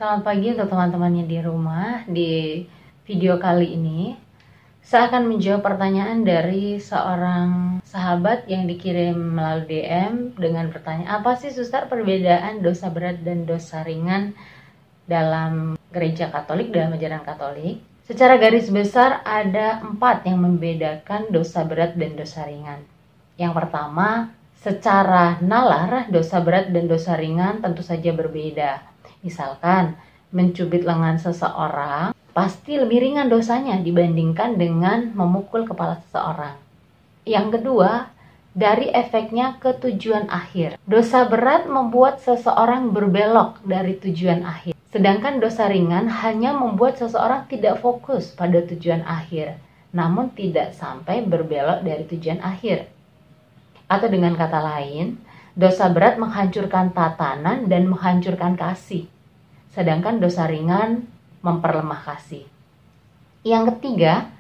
Selamat pagi untuk teman-temannya di rumah. Di video kali ini, saya akan menjawab pertanyaan dari seorang sahabat yang dikirim melalui DM dengan pertanyaan, apa sih Suster perbedaan dosa berat dan dosa ringan dalam gereja Katolik, dalam ajaran Katolik? Secara garis besar ada 4 yang membedakan dosa berat dan dosa ringan. Yang pertama, secara nalar dosa berat dan dosa ringan tentu saja berbeda. Misalkan, mencubit lengan seseorang pasti lebih ringan dosanya dibandingkan dengan memukul kepala seseorang. Yang kedua, dari efeknya ke tujuan akhir. Dosa berat membuat seseorang berbelok dari tujuan akhir. Sedangkan dosa ringan hanya membuat seseorang tidak fokus pada tujuan akhir, namun tidak sampai berbelok dari tujuan akhir. Atau dengan kata lain, dosa berat menghancurkan tatanan dan menghancurkan kasih, sedangkan dosa ringan memperlemah kasih. Yang ketiga,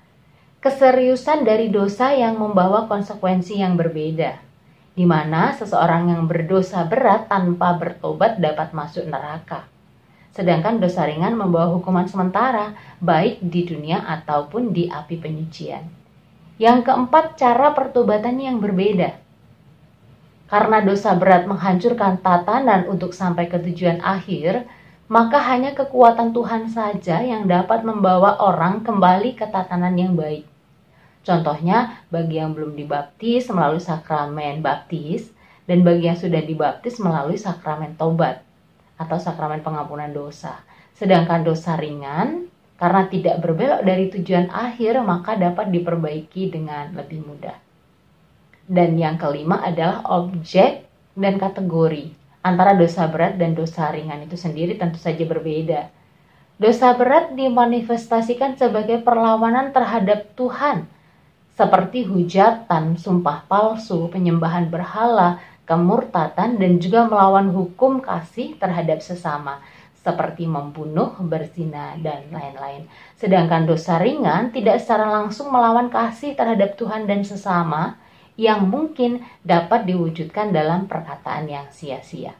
keseriusan dari dosa yang membawa konsekuensi yang berbeda, di mana seseorang yang berdosa berat tanpa bertobat dapat masuk neraka, sedangkan dosa ringan membawa hukuman sementara, baik di dunia ataupun di api penyucian. Yang keempat, cara pertobatan yang berbeda. Karena dosa berat menghancurkan tatanan untuk sampai ke tujuan akhir, maka hanya kekuatan Tuhan saja yang dapat membawa orang kembali ke tatanan yang baik. Contohnya, bagi yang belum dibaptis melalui sakramen baptis, dan bagi yang sudah dibaptis melalui sakramen tobat atau sakramen pengampunan dosa. Sedangkan dosa ringan, karena tidak berbelok dari tujuan akhir, maka dapat diperbaiki dengan lebih mudah. Dan yang kelima adalah objek dan kategori. Antara dosa berat dan dosa ringan itu sendiri tentu saja berbeda. Dosa berat dimanifestasikan sebagai perlawanan terhadap Tuhan, seperti hujatan, sumpah palsu, penyembahan berhala, kemurtatan, dan juga melawan hukum kasih terhadap sesama, seperti membunuh, berzina, dan lain-lain. Sedangkan dosa ringan tidak secara langsung melawan kasih terhadap Tuhan dan sesama, yang mungkin dapat diwujudkan dalam perkataan yang sia-sia.